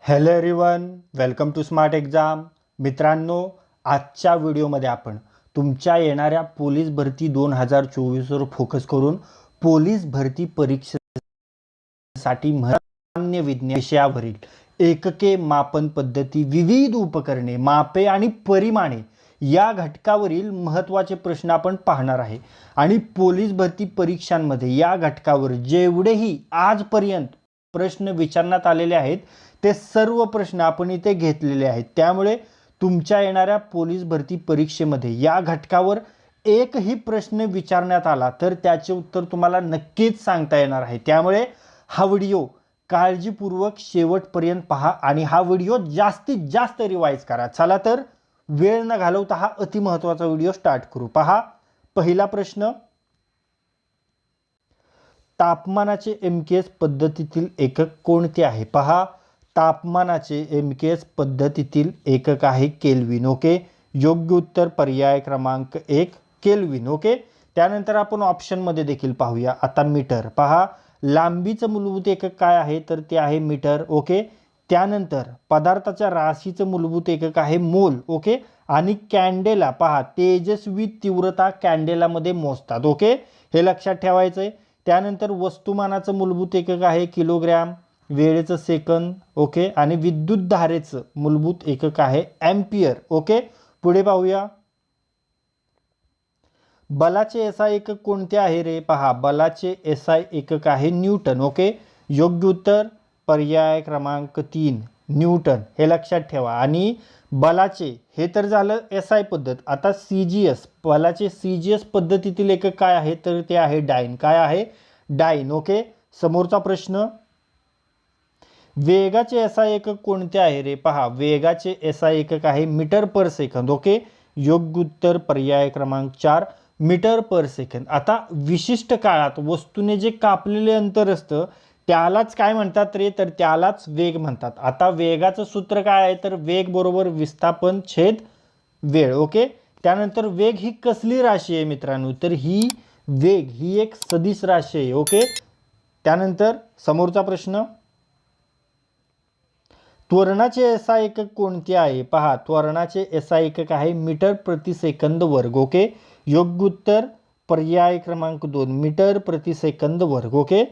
Hello everyone, welcome to smart exam. मित्रांनो, आजच्या व्हिडिओमध्ये आपण तुमच्या येणाऱ्या पोलीस भरती 2024वर फोकस करून पोलीस भरती परीक्षेसाठी सामान्य विज्ञान विषयावरील एकके, मापन पद्धती, विविध उपकरणे, मापे आणि परिमाणे या घटकावरील महत्त्वाचे प्रश्न आपण पाहणार आहे. आणि पोलीस भरती परीक्षांमध्ये या घटकावर जेवढेही आजपर्यंत प्रश्न विचारण्यात आलेले आहेत ते सर्व प्रश्न आपण इथे घेतलेले आहेत. त्यामुळे तुमच्या येणाऱ्या पोलीस भरती परीक्षेमध्ये या घटकावर एकही प्रश्न विचारण्यात आला तर त्याचे उत्तर तुम्हाला नक्कीच सांगता येणार आहे. त्यामुळे हा व्हिडिओ काळजीपूर्वक शेवटपर्यंत पहा आणि हा व्हिडिओ जास्तीत जास्त रिवाइज करा. चला तर वेळ न घालवता हा अतिमहत्त्वाचा व्हिडिओ स्टार्ट करू. पहा, पहिला प्रश्न, तापमानाचे एमकेएस पद्धतीतील एकक कोणते आहे? पहा, तापमानाचे एमकेएस पद्धतीतील एकक आहे केल्विन. ओके, योग्य उत्तर पर्याय क्रमांक 1 केल्विन. ओके, त्यानंतर आपण ऑप्शनमध्ये देखील पाहूया. आता मीटर. पहा, लांबीचं मूलभूत एकक काय आहे तर ते आहे मीटर. ओके, त्यानंतर पदार्थाच्या राशीचं मूलभूत एकक आहे मोल. ओके, आणि कॅन्डेला. पहा, तेजस्वी तीव्रता कॅन्डेलामध्ये मोजतात. ओके, हे लक्षात ठेवायचं आहे. त्यानंतर वस्तुमानाचं मूलभूत एकक आहे किलोग्रॅम, वेळेचं सेकंद. ओके, आणि विद्युत धारेचं मूलभूत एकक आहे एम्पियर. ओके, पुढे पाहूया. बलाचे एसआय एकक कोणते आहे रे? पहा, बलाचे एसआय एकक आहे न्यूटन. ओके, योग्य उत्तर पर्याय क्रमांक 3 न्यूटन. हे लक्षात ठेवा. आणि बलाचे हे तर झालं एसआय पद्धत. आता सीजीएस, बलाचे सीजीएस पद्धतीतील एकक काय आहे तर ते आहे डाईन. काय आहे? डाईन. ओके, समोरचा प्रश्न, वेगाचे एसआय एकक कोणते आहे रे? पहा, वेगाचे एसआय एकक आहे मीटर पर सेकंद. ओके, योग्य उत्तर पर्याय क्रमांक 4 मीटर पर सेकंद. आता विशिष्ट काळात वस्तूने जे कापलेले अंतर असतं त्यालाच काय म्हणतात रे? तर त्यालाच वेग म्हणतात. आता वेगाचं सूत्र काय आहे तर वेग बरोबर विस्थापन छेद वेळ. ओके, त्यानंतर वेग ही कसली राशी आहे मित्रांनो? तर ही वेग ही एक सदिश राशी आहे. ओके, त्यानंतर समोरचा प्रश्न, त्वरणाचे एसआय एकक कोणते आहे? पहा, त्वरणाचे एसआय एकक आहे मीटर प्रति सेकंद वर्ग. ओके, योग्य उत्तर पर्याय क्रमांक 2 मीटर प्रति सेकंद वर्ग. ओके,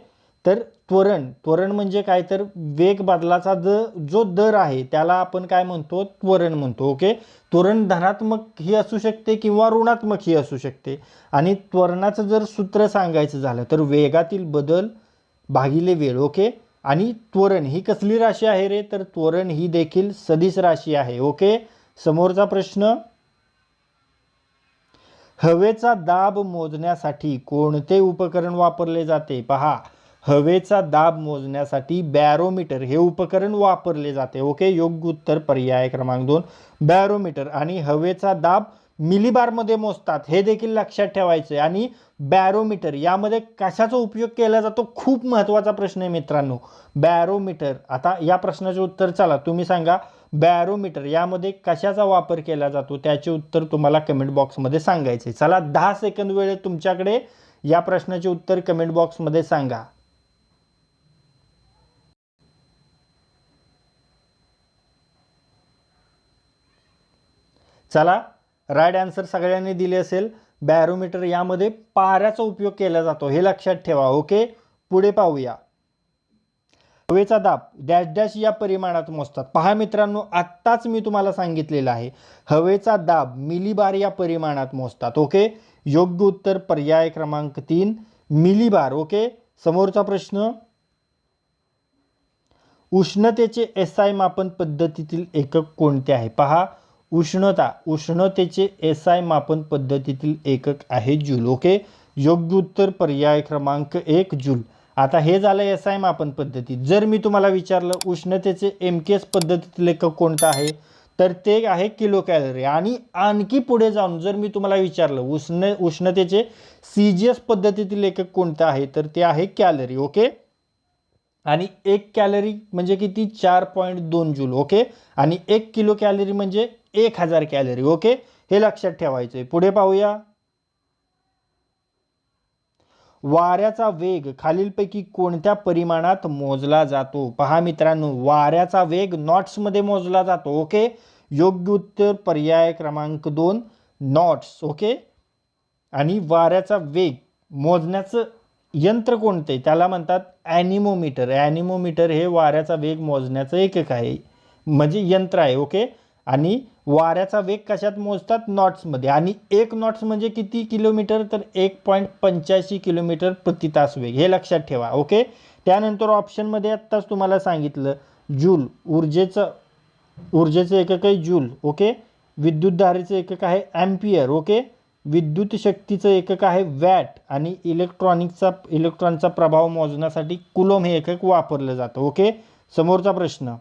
तर त्वरण म्हणजे काय तर वेग बदलाचा जो दर आहे त्याला आपण काय म्हणतो? त्वरण म्हणतो. ओके, त्वरण धनात्मक ही असू शकते किंवा ऋणात्मक ही असू शकते. आणि त्वरणाचं जर सूत्र सांगायचं झालं तर वेगातील बदल भागिले वेळ. ओके, आणि त्वरण ही कसली राशी आहे रे? तर त्वरण ही देखील सदिश राशी आहे. ओके, समोरचा प्रश्न, हवेचा दाब मोजण्यासाठी कोणते उपकरण वापरले जाते? पहा, हवेचा दाब मोजण्यासाठी बॅरोमीटर हे उपकरण वापरले जाते. ओके, योग्य उत्तर पर्याय क्रमांक 2 बॅरोमीटर. आणि हवेचा दाब मिलीबारमध्ये मोजतात हे देखील लक्षात ठेवायचे. आणि बॅरोमीटर यामध्ये कशाचा उपयोग केला जातो? खूप महत्त्वाचा प्रश्न आहे मित्रांनो, बॅरोमीटर. आता या प्रश्नाचे उत्तर चला तुम्ही सांगा, बॅरोमीटर यामध्ये कशाचा वापर केला जातो? त्याचे उत्तर तुम्हाला कमेंट बॉक्समध्ये सांगायचे. चला, 10 सेकंद वेळ तुमच्याकडे, या प्रश्नाचे उत्तर कमेंट बॉक्समध्ये सांगा. चला, राईट आन्सर सगळ्यांनी दिले असेल. बॅरोमीटर यामध्ये पाऱ्याचा उपयोग केला जातो हे लक्षात ठेवा. ओके, पुढे पाहूया. हवेचा दाब डॅश डॅश या परिमाणात मोजतात. पहा मित्रांनो, आत्ताच मी तुम्हाला सांगितलेलं आहे, हवेचा दाब मिलीबार या परिमाणात मोजतात. ओके, योग्य उत्तर पर्याय क्रमांक 3 मिलीबार. ओके, समोरचा प्रश्न, उष्णतेचे एसआय मापन पद्धतीतील एकक कोणते आहे? पहा, उष्णतेचे एसआय मापन पद्धतीतील एकक आहे जूल. ओके, योग्य उत्तर पर्याय क्रमांक 1 जूल. आता हे झालं एसआय मापन पद्धती. जर मी तुम्हाला विचारलं उष्णतेचे एमकेएस पद्धतीतील एकक कोणतं आहे तर ते आहे किलो कॅलरी. आणि आणखी पुढे जाऊन जर मी तुम्हाला विचारलं उष्णतेचे सीजीएस पद्धतीतील एकक कोणतं आहे तर ते आहे कॅलरी. ओके, आणि 1 कॅलरी म्हणजे किती? 4.2 जूल. ओके, आणि 1 किलो कॅलरी म्हणजे 1000 कॅलरी. ओके, हे लक्षात ठेवायचे. पुढे पाहूया. वाऱ्याचा वेग खालीलपैकी कोणत्या परिमाणात मोजला जातो? पहा मित्रांनो, वाऱ्याचा वेग नॉट्समध्ये मोजला जातो. ओके, योग्य उत्तर पर्याय क्रमांक 2 नॉट्स. ओके, आणि वाऱ्याचा वेग मोजण्याचं यंत्र कोणते? त्याला म्हणतात ॲनिमोमीटर. ॲनिमोमीटर हे वाऱ्याचा वेग मोजण्याचं एकक आहे, म्हणजे यंत्र आहे. ओके, आणि वाऱ्याचा वेग कशात मोजतात? नॉट्समध्ये. आणि 1 नॉट्स म्हणजे किती किलोमीटर? तर 1.85 किलोमीटर प्रति तास वेग. हे लक्षात ठेवा. ओके, त्यानंतर ऑप्शनमध्ये आत्ताच तुम्हाला सांगितलं जूल, ऊर्जेचं एकक आहे जूल. ओके, विद्युतधारेचं एकक आहे ॲम्पियर. ओके, विद्युत शक्तीचं एकक आहे वॅट, आणि इलेक्ट्रॉनचा प्रभाव मोजण्यासाठी कुलोम हे एकक वापरलं जातं. ओके, समोरचा प्रश्न,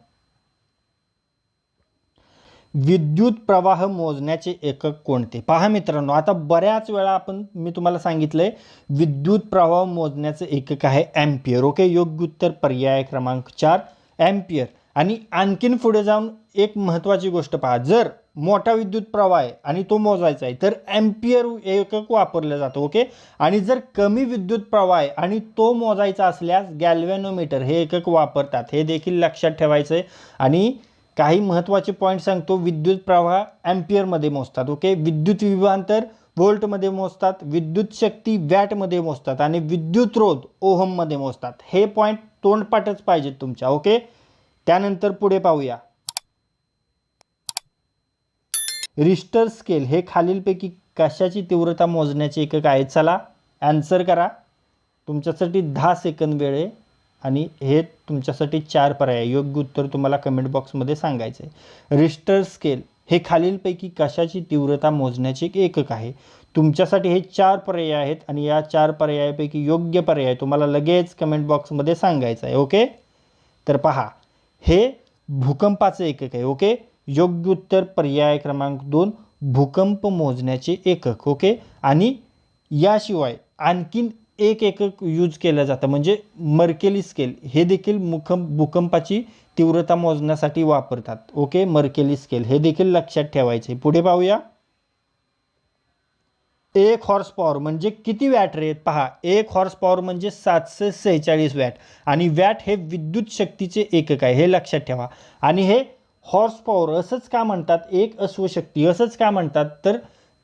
विद्युत प्रवाह मोजण्याचे एकक कोणते? पहा मित्रांनो, आता बऱ्याच वेळा मी तुम्हाला सांगितलंय विद्युत प्रवाह मोजण्याचे एकक आहे ॲम्पियर. ओके, योग्य उत्तर पर्याय क्रमांक 4 ॲम्पियर. आणि आणखीन पुढे जाऊन एक महत्त्वाची गोष्ट पहा, जर मोठा विद्युत प्रवाह आहे आणि तो मोजायचा आहे तर ॲम्पियर एकक वापरलं जातं. ओके, आणि जर कमी विद्युत प्रवाह आहे आणि तो मोजायचा असल्यास गॅल्व्हॅनोमीटर हे एकक वापरतात. हे देखील लक्षात ठेवायचं आहे. आणि काही महत्त्वाचे पॉईंट सांगतो. विद्युत प्रवाह ॲम्पियरमध्ये मोजतात. ओके, विद्युत विभवांतर व्होल्टमध्ये मोजतात, विद्युत शक्ती वॅटमध्ये मोजतात, आणि विद्युत रोध ओहममध्ये मोजतात. हे पॉईंट तोंडपाठच पाहिजेत तुमच्या. ओके, त्यानंतर पुढे पाहूया. रिश्टर स्केल हे खालीलपैकी कशाची तीव्रता मोजण्याचे एकक आहे? चला आन्सर करा. तुमच्यासाठी 10 सेकंद वेळ आहे, आणि हे तुमच्यासाठी 4 पर्याय. योग्य उत्तर तुम्हाला कमेंट बॉक्समध्ये सांगायचं आहे. रिश्टर स्केल हे खालीलपैकी कशाची तीव्रता मोजण्याचे एकक आहे? तुमच्यासाठी हे 4 पर्याय आहेत, आणि या 4 पर्यायापैकी योग्य पर्याय तुम्हाला लगेच कमेंट बॉक्समध्ये सांगायचं आहे. ओके, तर पहा, हे भूकंपाचे एकक आहे. ओके, योग्य उत्तर पर्याय क्रमांक 2 भूकंप मोजण्याचे एकक. ओके, आणि याशिवाय आणखीन एक एकक यूज केलं जातं, म्हणजे मर्केली स्केल. हे देखील भूकंपाची तीव्रता मोजण्यासाठी वापरतात. ओके, मर्केली स्केल हे देखील लक्षात ठेवायचे. पुढे पाहूया. 1 हॉर्स पॉवर म्हणजे किती वॅट रे? पहा, 1 हॉर्स पॉवर म्हणजे 746 वॅट, आणि वॅट हे विद्युत शक्तीचे एकक आहे. हे लक्षात ठेवा. आणि हे हॉर्स पॉवर असंच का म्हणतात, एक अश्वशक्ती असंच का म्हणतात, तर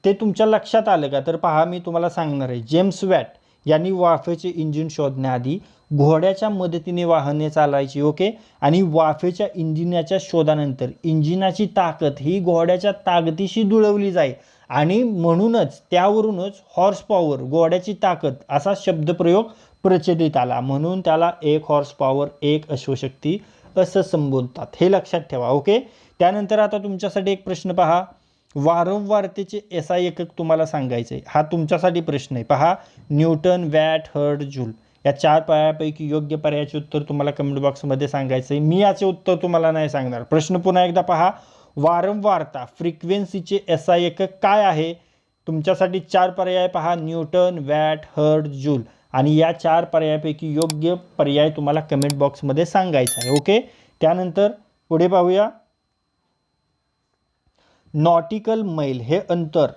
ते तुमच्या लक्षात आलं का? तर पहा, मी तुम्हाला सांगणार आहे. जेम्स वॅट यांनी वाफेचे इंजिन शोधण्याआधी घोड्याच्या मदतीने वाहने चालायची. ओके, आणि वाफेच्या इंजिनाच्या शोधानंतर इंजिनाची ताकद ही घोड्याच्या ताकदीशी जुळवली जाईल, आणि म्हणूनच त्यावरूनच हॉर्स पॉवर घोड्याची ताकद असा शब्दप्रयोग प्रचलित आला. म्हणून त्याला 1 हॉर्स पॉवर 1 अश्वशक्ती असं संबोधतात. हे लक्षात ठेवा. ओके, त्यानंतर आता तुमच्यासाठी एक प्रश्न पहा. वारंवारतेचे एसआय एकक तुम्हाला सांगायचं आहे. हा तुमच्यासाठी प्रश्न आहे. पहा, न्यूटन, वॅट, हर्ट्झ, जूल या 4 पर्यायापैकी योग्य पर्यायाचे उत्तर तुम्हाला कमेंट बॉक्समध्ये सांगायचं आहे. मी याचे उत्तर तुम्हाला नाही सांगणार. प्रश्न पुन्हा एकदा पहा. वारंवारता फ्रिक्वेन्सीचे एसआय एकक काय आहे? तुमच्यासाठी 4 पर्याय पहा, न्यूटन, वॅट, हर्ट्झ, जूल, आणि या 4 पर्यायापैकी योग्य पर्याय तुम्हाला कमेंट बॉक्समध्ये सांगायचा आहे. ओके, त्यानंतर पुढे पाहूया. नॉटिकल मैल हे अंतर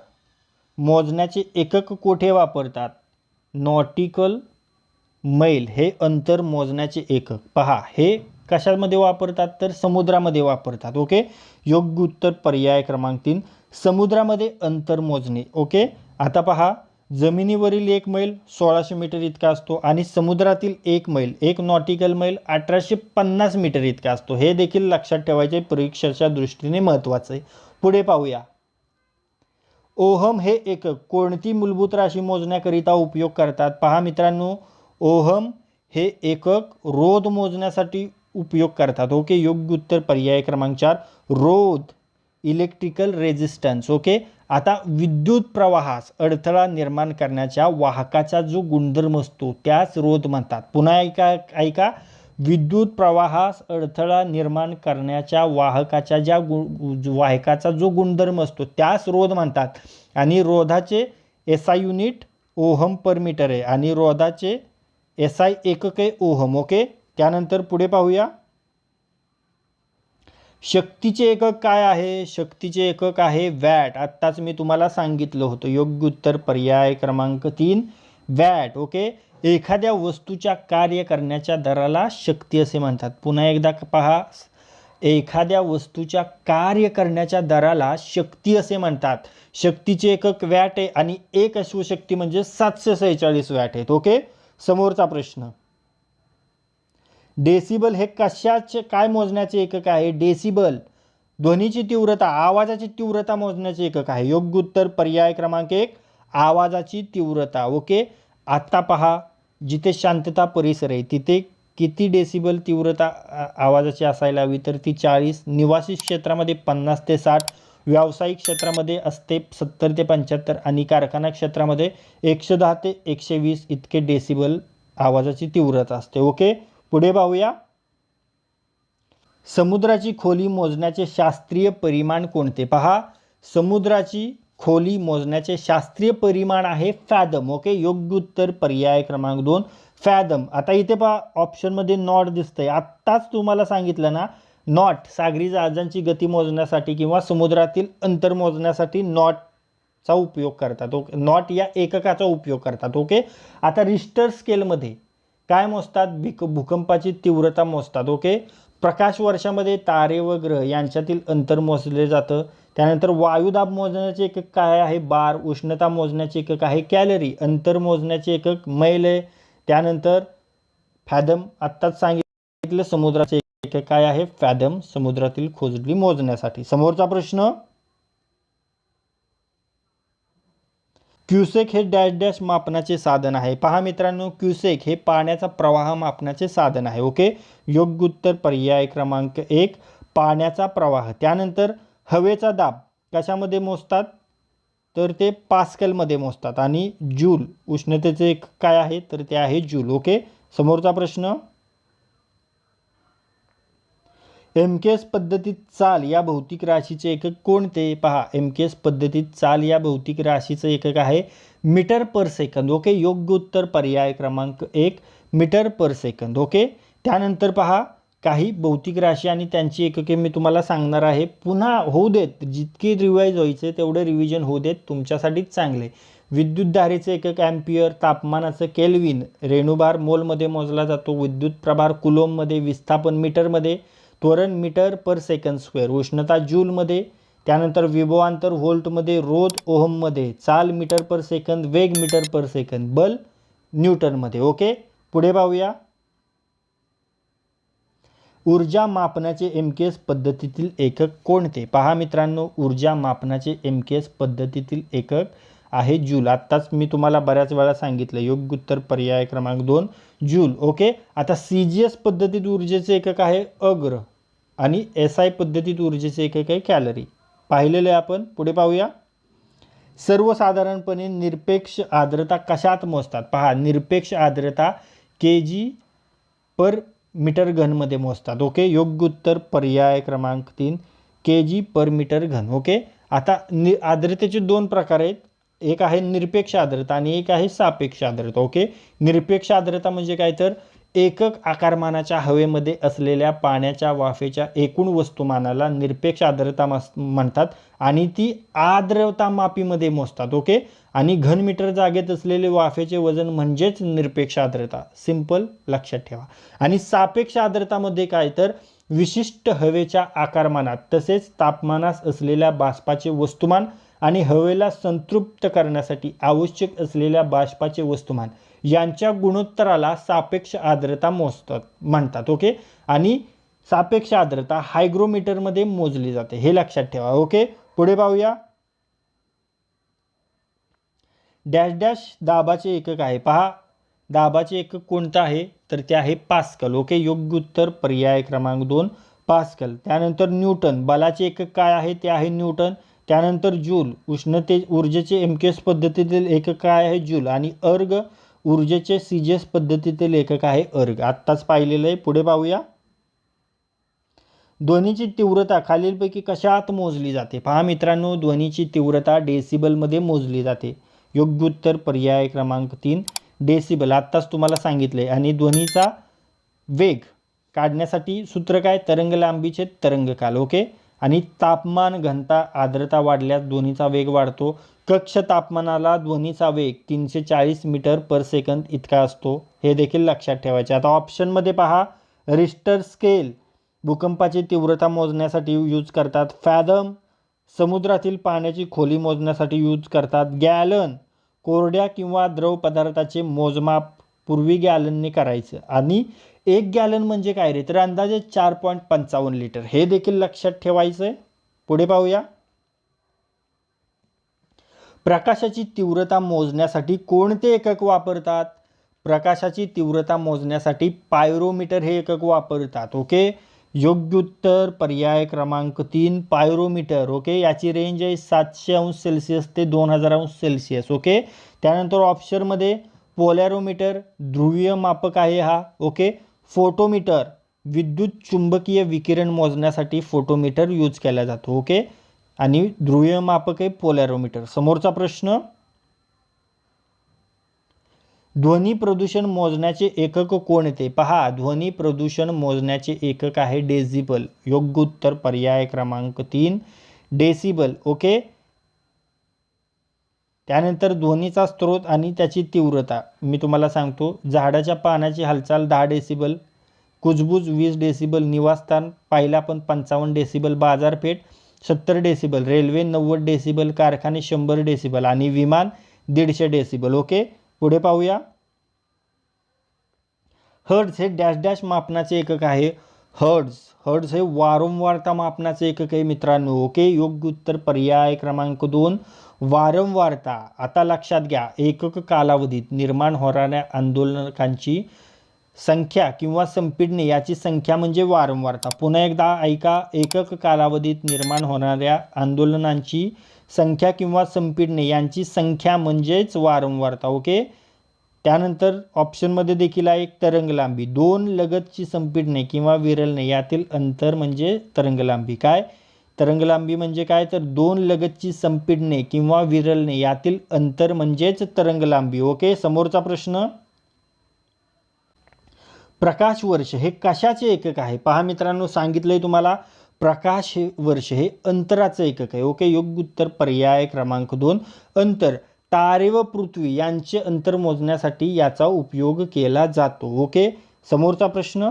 मोजण्याचे एकक कोठे वापरतात? नॉटिकल मैल हे अंतर मोजण्याचे एकक पहा, हे कशामध्ये वापरतात? तर समुद्रामध्ये वापरतात. ओके, योग्य उत्तर पर्याय क्रमांक 3 समुद्रामध्ये अंतर मोजणे. ओके, आता पहा, जमिनीवरील 1 मैल 1600 मीटर इतका असतो, आणि समुद्रातील 1 मैल 1 नॉटिकल मैल 1850 मीटर इतका असतो. हे देखील लक्षात ठेवायचे, परीक्षेच्या दृष्टीने महत्त्वाचं आहे. पुढे पाहूया. ओहम हे एकक कोणती मूलभूत राशी मोजण्याकरिता उपयोग करतात? पहा मित्रांनो, ओहम हे एकक रोध मोजण्यासाठी उपयोग करतात. ओके, योग्य उत्तर पर्याय क्रमांक 4 रोध, इलेक्ट्रिकल रेजिस्टन्स. ओके, आता विद्युत प्रवाहास अडथळा निर्माण करण्याच्या वाहकाचा जो गुणधर्म असतो त्यास रोध म्हणतात. पुन्हा ऐका, विद्युत प्रवाहास अडथळा निर्माण करण्याच्या वाहकाचा जो गुणधर्म असतो त्यास रोध म्हणतात. आणि रोधाचे SI unit ohm per metre आहे, आणि रोधाचे एसआय एकक आहे ओहम. ओके, त्यानंतर पुढे पाहूया. शक्तीचे एकक काय आहे? शक्तीचे एकक आहे वॅट. आत्ताच मी तुम्हाला सांगितलं होतं. योग्य उत्तर पर्याय क्रमांक 3 वॅट. ओके. एखाद्या वस्तूच्या कार्य करण्याच्या दराला शक्ती असे म्हणतात. पुन्हा एकदा पहा, एखाद्या वस्तूच्या कार्य करण्याच्या दराला शक्ती असे म्हणतात. शक्तीचे एकक वॅट आहे आणि एक अश्वशक्ती म्हणजे 746 वॅट आहेत. ओके. समोरचा प्रश्न, डेसिबल हे कशाचे काय मोजण्याचे एकक आहे? डेसिबल ध्वनीची तीव्रता, आवाजाची तीव्रता मोजण्याचे एकक आहे. योग्य उत्तर पर्याय क्रमांक 1, आवाजाची तीव्रता. ओके. आता पहा, जिथे शांतता परिसर आहे तिथे किती डेसिबल तीव्रता आवाजाची असायला हवी? तर ती 40. निवासी क्षेत्रामध्ये 50 ते 60, व्यावसायिक क्षेत्रामध्ये असते 70 ते 75 आणि कारखाना क्षेत्रामध्ये 110 ते 120 इतके डेसिबल आवाजाची तीव्रता असते. ओके. पुढे पाहूया. समुद्राची खोली मोजण्याचे शास्त्रीय परिमाण कोणते? पहा, समुद्राची खोली मोजण्याचे शास्त्रीय परिमाण आहे फॅदम. ओके. योग्य उत्तर पर्याय क्रमांक 2, फॅदम. आता इथे पहा, ऑप्शनमध्ये नॉट दिसतंय. आत्ताच तुम्हाला सांगितलं ना, नॉट सागरी जहाजांची गती मोजण्यासाठी किंवा समुद्रातील अंतर मोजण्यासाठी नॉटचा उपयोग करतात. ओके. नॉट या एककाचा उपयोग करतात. ओके. आता रिश्टर स्केलमध्ये काय मोजतात? भूकंपाची तीव्रता मोजतात. ओके. प्रकाश वर्षामध्ये तारे व ग्रह यांच्यातील अंतर मोजले जातं. त्यानंतर वायुदाब मोजण्याचे एकक काय आहे? बार. उष्णता मोजण्याचे एकक आहे कॅलरी. अंतर मोजण्याचे एकक मैल आहे. त्यानंतर फॅदम, आत्ताच सांगितलं समुद्राचे एकक काय आहे? फॅदम, समुद्रातील खोली मोजण्यासाठी. समोरचा प्रश्न, क्युसेक हे डॅश डॅश मापनाचे साधन आहे. पहा मित्रांनो, क्युसेक हे पाण्याचा प्रवाह मापनाचे साधन आहे. ओके. योग्य उत्तर पर्याय क्रमांक 1, पाण्याचा प्रवाह. त्यानंतर हवेचा दाब कशामध्ये मोजतात? तर ते पास्कलमध्ये मोजतात. आणि जूल उष्णतेचे एक काय आहे? तर ते आहे जूल. ओके. समोरचा प्रश्न, एमकेएस पद्धतीत चाल या भौतिक राशीचे एकक कोणते? पहा, एमकेएस पद्धतीत चाल या भौतिक राशीचे एकक आहे मीटर पर सेकंद. ओके. योग्य उत्तर पर्याय क्रमांक 1, मीटर पर सेकंद. ओके. त्यानंतर पहा, काही भौतिक राशी आणि त्यांची एकके मी तुम्हाला सांगणार आहे. पुन्हा होऊ देत, जितके रिवाईज व्हायचे तेवढे रिव्हिजन होऊ देत, तुमच्यासाठीच चांगले. विद्युतधारेचे एकक ॲम्पियर, तापमानाचं केल्विन, रेणुभार मोलमध्ये मोजला जातो, विद्युत प्रभार कुलोममध्ये, विस्थापन मीटरमध्ये, त्वरण मीटर पर सेकंद स्क्वेअर, उष्णता जूलमध्ये, त्यानंतर विभवांतर व्होल्टमध्ये, रोध ओहममध्ये, चाल मीटर पर सेकंद, वेग मीटर पर सेकंद, बल न्यूटनमध्ये. ओके. पुढे पाहूया. ऊर्जा मापनाचे एमकेएस पद्धतीतील एकक कोणते? पहा मित्रांनो, ऊर्जा मापनाचे एमकेएस पद्धतीतील एकक आहे जूल. आत्ताच मी तुम्हाला बऱ्याच वेळा सांगितलं. योग्य उत्तर पर्याय क्रमांक 2, जूल. ओके. आता सीजीएस पद्धतीत ऊर्जेचे एकक आहे अग्र आणि एसआय पद्धतीत ऊर्जेचे एकक आहे कॅलरी. पाहिलेले आपण. पुढे पाहूया. सर्वसाधारणपणे निरपेक्ष आर्द्रता कशात मोजतात? पहा, निरपेक्ष आर्द्रता केजी पर मीटर घनमध्ये मोजतात. ओके. योग्य उत्तर पर्याय क्रमांक 3, केजी पर मीटर घन. ओके. आता आर्द्रतेचे 2 प्रकार आहेत. एक आहे निरपेक्ष आर्द्रता आणि एक आहे सापेक्ष आर्द्रता. ओके. निरपेक्ष आर्द्रता म्हणजे काय? तर एकक आकारमानाच्या हवेमध्ये असलेल्या पाण्याच्या वाफेच्या एकूण वस्तुमानाला निरपेक्ष आर्द्रता म्हणतात आणि ती आर्द्रता मापीमध्ये मोजतात. ओके. आणि घनमीटर जागेत असलेले वाफेचे वजन म्हणजेच निरपेक्ष आर्द्रता. सिंपल, लक्षात ठेवा. आणि सापेक्ष आर्द्रतामध्ये काय? तर विशिष्ट हवेच्या आकारमानात तसेच तापमानास असलेल्या बाष्पाचे वस्तुमान आणि हवेला संतृप्त करण्यासाठी आवश्यक असलेल्या बाष्पाचे वस्तुमान यांच्या गुणोत्तराला सापेक्ष आर्द्रता म्हणतात. ओके. आणि सापेक्ष आर्द्रता हायग्रोमीटरमध्ये मोजली जाते, हे लक्षात ठेवा. ओके. पुढे पाहूया. डॅश डॅश दाबाचे एकक आहे. पहा, दाबाचे एकक कोणतं आहे? तर ते आहे पास्कल. ओके. योग्य उत्तर पर्याय क्रमांक 2, पास्कल. त्यानंतर न्यूटन, बलाचे एकक काय आहे? ते आहे न्यूटन. त्यानंतर जूल, ऊर्जेचे एमकेएस पद्धतीतील एकक काय आहे? जूल. आणि अर्ग, ऊर्जेचे सीजीएस पद्धतीतील एकक आहे अर्ग. आत्ताच पाहिलेलं आहे. पुढे पाहूया. ध्वनीची तीव्रता खालीलपैकी कशात मोजली जाते? पहा मित्रांनो, ध्वनीची तीव्रता डेसिबलमध्ये मोजली जाते. योग्य उत्तर पर्याय क्रमांक 3, डेसिबल. आत्ताच तुम्हाला सांगितले. आणि ध्वनीचा वेग काढण्यासाठी सूत्र काय? तरंग लांबीचे तरंगकाल. ओके. आणि तापमान, घनता, आर्द्रता वाढल्यास ध्वनीचा वेग वाढतो. कक्ष तापमानाला ध्वनीचा वेग 340 मीटर पर सेकंद इतका असतो. हे देखील लक्षात ठेवायचे. आता ऑप्शनमध्ये पहा, रिश्टर स्केल भूकंपाची तीव्रता मोजण्यासाठी यूज करतात. फॅथम समुद्रातील पाण्याची खोली मोजण्यासाठी यूज करतात. गॅलन कोरड्या किंवा द्रव पदार्थाचे मोजमाप पूर्वी गॅलनने करायचं. आणि 1 गॅलन म्हणजे काय रे, तर अंदाजे 4.55 लिटर. हे देखील लक्षात ठेवायचं आहे. पुढे पाहूया. प्रकाशाची तीव्रता मोजण्यासाठी कोणते एकक वापरतात? प्रकाशाची तीव्रता मोजण्यासाठी पायरोमीटर हे एकक वापरतात. ओके, योग्य उत्तर पर्याय क्रमांक 3 पायरोमीटर. ओके, याची रेंज आहे 700 अंश सेल्सिअस ते 2000 अंश सेल्सिअस. ओके, त्यानंतर ऑप्शनमध्ये पोलॅरोमीटर ध्रुवीय मापक आहे हा. ओके, फोटोमीटर विद्युत चुंबकीय विकिरण मोजण्यासाठी फोटोमीटर यूज केला जातो. ओके, आणि ध्रुवीय मापक आहे पोलॅरोमीटर. समोरचा प्रश्न, ध्वनी प्रदूषण मोजण्याचे एकक कोणते? पहा, ध्वनी प्रदूषण मोजण्याचे एकक आहे डेसिबल. योग्य उत्तर पर्याय क्रमांक 3 डेसिबल. ओके, त्यानंतर ध्वनीचा स्रोत आणि त्याची तीव्रता मी तुम्हाला सांगतो. झाडाच्या पानाची हालचाल 10 डेसिबल, कुजबूज 20 डेसिबल, निवासस्थान पाहिला पण 55 डेसिबल, बाजारपेठ 70 डेसिबल, रेल्वे 90 डेसिबल, कारखाने 100 डेसिबल आणि विमान 150 डेसिबल. ओके, पुढे पाहूया. हर्ट्ज हे डॅश डॅश मापनाचे एकक आहे. हर्ट्ज हे वारंवारता मापनाचे एकक आहे मित्रांनो. ओके, योग्य उत्तर पर्याय क्रमांक 2 वारंवारता. आता लक्षात घ्या, एकक कालावधीत निर्माण होणाऱ्या आंदोलकांची संख्या किंवा संपीडने याची संख्या म्हणजे वारंवारता. पुन्हा एकदा ऐका, एकक कालावधीत निर्माण होणाऱ्या आंदोलनांची संख्या किंवा संपीडने यांची संख्या म्हणजेच वारंवारता. ओके, त्यानंतर ऑप्शनमध्ये देखील आहे एक तरंगलांबी. 2 लगतची संपीडने किंवा विरलने यातील अंतर म्हणजे तरंगलांबी. काय तरंगलांबी म्हणजे काय, तर 2 लगतची संपीडने किंवा विरलने यातील अंतर म्हणजेच तरंगलांबी. ओके, समोरचा प्रश्न, प्रकाश वर्ष हे कशाचे एकक आहे? पहा मित्रांनो, सांगितलंय तुम्हाला प्रकाश वर्ष हे अंतराचं एकक आहे. ओके, योग्य उत्तर पर्याय क्रमांक 2 अंतर. तारे व पृथ्वी यांचे अंतर मोजण्यासाठी याचा उपयोग केला जातो. ओके, समोरचा प्रश्न,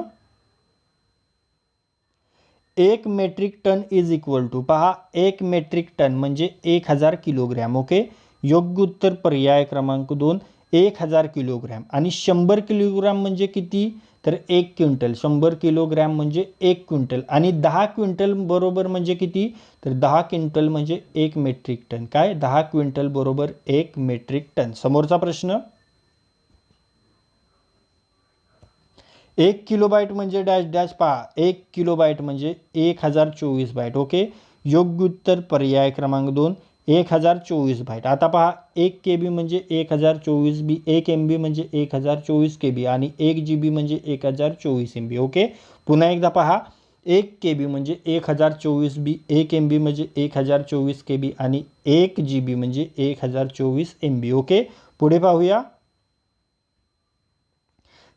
1 metric ton is equal to, पहा 1 मेट्रिक टन म्हणजे 1000 किलोग्रॅम. ओके, योग्य उत्तर पर्याय क्रमांक 2 1000 किलोग्रॅम. आणि 100 किलोग्रॅम म्हणजे किती, तर 1 क्विंटल. 100 किलोग्रॅम म्हणजे 1 क्विंटल. आणि 10 क्विंटल बरोबर म्हणजे किती, तर 10 क्विंटल म्हणजे 1 मेट्रिक टन. काय 10 क्विंटल बरोबर 1 मेट्रिक टन. समोरचा प्रश्न, 1 किलोबाईट म्हणजे डॅश डॅश. पहा 1 किलोबाईट म्हणजे 1024 बाईट. ओके, योग्य उत्तर पर्याय क्रमांक 2 1024 बाईट. आता पहा 1 KB म्हणजे 1024 बी, 1 MB म्हणजे 1024 KB आणि 1 GB म्हणजे 1024 MB. ओके, पुन्हा एकदा पहा 1 KB म्हणजे 1024 बी, 1 MB म्हणजे 1024 KB आणि 1 GB म्हणजे 1024 MB. ओके, पुढे पाहूया.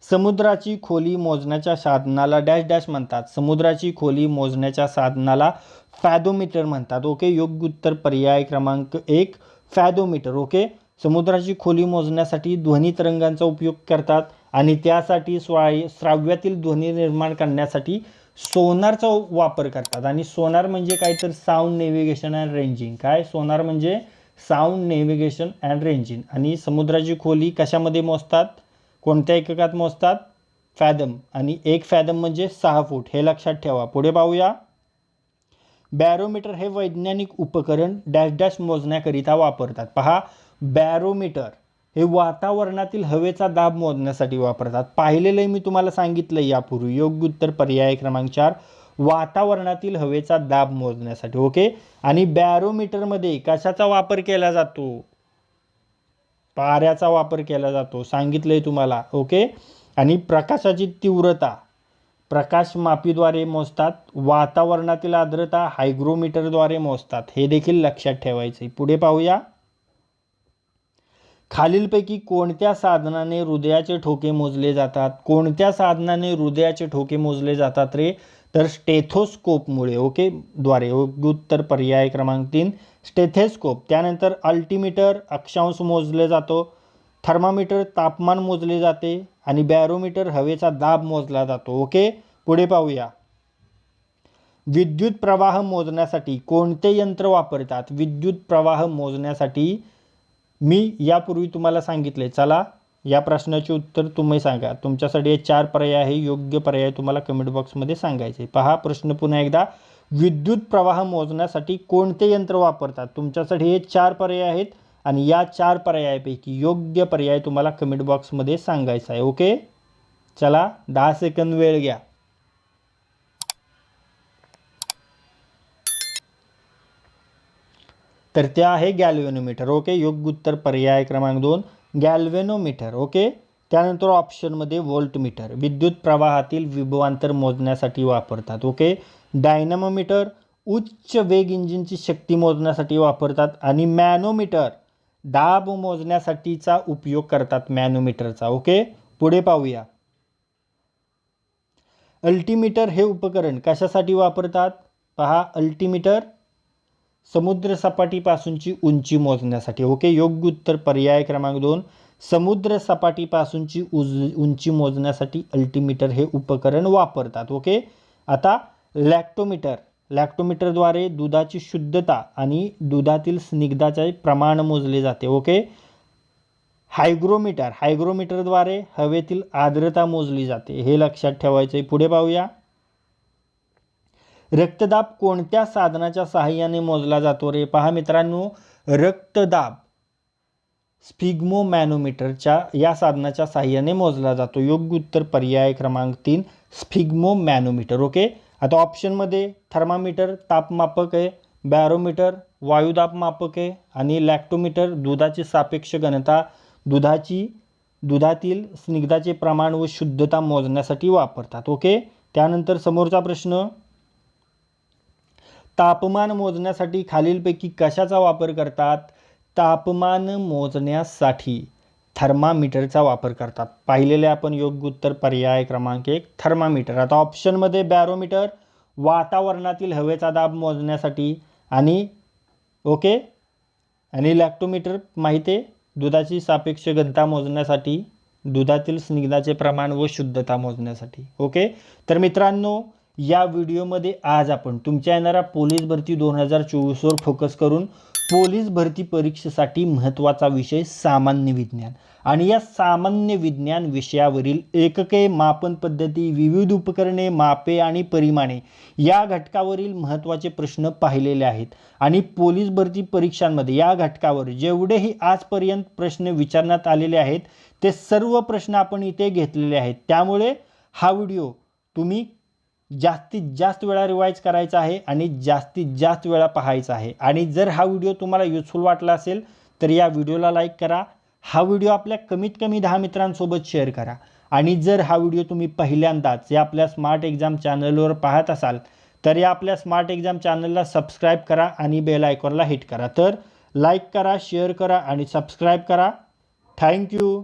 समुद्राची खोली मोजण्याच्या साधनाला डॅश डॅश म्हणतात. समुद्राची खोली मोजण्याच्या साधनाला फॅथोमीटर म्हणतात. ओके, योग्य उत्तर पर्याय क्रमांक 1 फॅथोमीटर. ओके, समुद्राची खोली मोजण्यासाठी ध्वनी तरंगांचा उपयोग करतात आणि त्यासाठी श्राव्यातील ध्वनी निर्माण करण्यासाठी सोनारचा वापर करतात. आणि सोनार म्हणजे काय, तर साऊंड नेव्हिगेशन अँड रेंजिंग. काय सोनार म्हणजे साऊंड नेव्हिगेशन अँड रेंजिंग. आणि समुद्राची खोली कशामध्ये मोजतात, कोणत्या एककात मोजतात, फॅथम. आणि 1 फॅथम म्हणजे 6 फूट. हे लक्षात ठेवा. पुढे पाहूया. बॅरोमीटर हे वैज्ञानिक उपकरण डॅश डॅश मोजण्याकरिता वापरतात. पहा, बॅरोमीटर हे वातावरणातील हवेचा दाब मोजण्यासाठी वापरतात. पाहिलेलं मी तुम्हाला सांगितलं यापूर्वी. योग्य उत्तर पर्याय क्रमांक 4 वातावरणातील हवेचा दाब मोजण्यासाठी. ओके, आणि बॅरोमीटरमध्ये कशाचा वापर केला जातो, पाऱ्याचा वापर केला जातो. सांगितलंय तुम्हाला. ओके, आणि प्रकाशाची तीव्रता प्रकाशमापीद्वारे मोजतात. वातावरणातील आर्द्रता हायग्रोमीटरद्वारे मोजतात. हे देखील लक्षात ठेवायचे. पुढे पाहूया. खालीलपैकी कोणत्या साधनाने हृदयाचे ठोके मोजले जातात? कोणत्या साधनाने हृदयाचे ठोके मोजले जातात रे, तर स्टेथोस्कोपमुळे ओके द्वारे योग्य उत्तर पर्याय क्रमांक 3 स्टेथेस्कोप. त्यानंतर अल्टीमीटर अक्षांश मोजले जातो, थर्मामीटर तापमान मोजले जाते आणि बॅरोमीटर हवेचा दाब मोजला जातो. ओके पुढे पाहूया. विद्युत प्रवाह मोजण्यासाठी कोणते यंत्र वापरतात? विद्युत प्रवाह मोजण्यासाठी मी यापूर्वी तुम्हाला सांगितले. चला या प्रश्नाचे उत्तर तुम्ही सांगा. तुमच्यासाठी हे 4 पर्याय आहे, योग्य पर्याय तुम्हाला कमेंट बॉक्समध्ये सांगायचे. पहा प्रश्न पुन्हा एकदा. विद्युत प्रवाह मोजण्यासाठी कोणते यंत्र वापरतात? तुमच्यासाठी हे 4 पर्याय आहेत आणि या 4 पर्यायापैकी योग्य पर्याय तुम्हाला कमेंट बॉक्समध्ये सांगायचा आहे. ओके चला 10 सेकंद वेळ घ्या. तर ते आहे गॅल्व्हॅनोमीटर. ओके योग्य उत्तर पर्याय क्रमांक 2 गॅल्व्हॅनोमीटर. ओके त्यानंतर ऑप्शनमध्ये व्होल्टमीटर विद्युत प्रवाहातील विभवांतर मोजण्यासाठी वापरतात. ओके डायनामोमीटर उच्च वेग इंजिनची शक्ती मोजण्यासाठी वापरतात आणि मॅनोमीटर दाब मोजण्यासाठीचा उपयोग करतात मॅनोमीटरचा. ओके पुढे पाहूया. अल्टीमीटर हे उपकरण कशासाठी वापरतात? पहा अल्टीमीटर समुद्र सपाटीपासूनची उंची मोजण्यासाठी. ओके योग्य उत्तर पर्याय क्रमांक 2 समुद्र सपाटीपासूनची उंची मोजण्यासाठी अल्टीमीटर हे उपकरण वापरतात. ओके आता लॅक्टोमीटरद्वारे दुधाची शुद्धता आणि दुधातील स्निग्धाचे प्रमाण मोजले जाते. ओके हायग्रोमीटरद्वारे हवेतील आर्द्रता मोजली जाते. हे लक्षात ठेवायचे. पुढे पाहूया. रक्तदाब कोणत्या साधनाच्या सहाय्याने मोजला जातो रे? पहा मित्रांनो रक्तदाब स्फिग्मोमॅनोमीटरच्या या साधनाच्या सहाय्याने मोजला जातो. योग्य उत्तर पर्याय क्रमांक 3 स्फिग्मोमॅनोमीटर. ओके आता ऑप्शनमध्ये थर्मामीटर तापमापक आहे, बॅरोमीटर वायुदाब मापक आहे आणि लॅक्टोमीटर दुधाची सापेक्ष घनता दुधातील स्निग्धाचे प्रमाण व शुद्धता मोजण्यासाठी वापरतात. ओके त्यानंतर समोरचा प्रश्न. तापमान मोजण्यासाठी खालीलपैकी कशाचा वापर करतात? तापमान मोजण्यासाठी थर्मामीटरचा वापर करतात. पाहिलेले आपण योग्य उत्तर पर्याय क्रमांक 1 थर्मामीटर. आता ऑप्शनमध्ये बॅरोमीटर वातावरणातील हवेचा दाब मोजण्यासाठी आणि ओके आणि लॅक्टोमीटर माहिती आहे दुधाची सापेक्ष घनता मोजण्यासाठी, दुधातील स्निग्धाचे प्रमाण व शुद्धता मोजण्यासाठी. ओके तर मित्रांनो या व्हिडिओमध्ये आज आपण तुमच्या येणाऱ्या पोलीस भरती 2024 वर फोकस करून पोलीस भरती परीक्षेसाठी महत्त्वाचा विषय सामान्य विज्ञान आणि या सामान्य विज्ञान विषयावरील एकके, मापन पद्धती, विविध उपकरणे, मापे आणि परिमाणे या घटकावरील महत्त्वाचे प्रश्न पाहिलेले आहेत. आणि पोलीस भरती परीक्षांमध्ये या घटकावर जेवढेही आजपर्यंत प्रश्न विचारण्यात आलेले आहेत ते सर्व प्रश्न आपण इथे घेतलेले आहेत. त्यामुळे हा व्हिडिओ तुम्ही जास्तीत जास्त वेळा रिवाइज करायचा आहे आणि जास्तीत जास्त वेळा पाहायचा आहे. आणि जर हा व्हिडिओ तुम्हाला युजफुल वाटला असेल तर या व्हिडिओला लाईक करा. हा व्हिडिओ आपल्या कमीत कमी 10 मित्रांसोबत शेअर करा. आणि जर हा व्हिडिओ तुम्ही पहिल्यांदाच या आपल्या स्मार्ट एक्झाम चॅनलवर पाहत असाल तर या आपल्या स्मार्ट एक्झाम चॅनलला सबस्क्राईब करा आणि बेल आयकॉनला हिट करा. तर लाईक करा, शेअर करा आणि सबस्क्राईब करा. थँक्यू.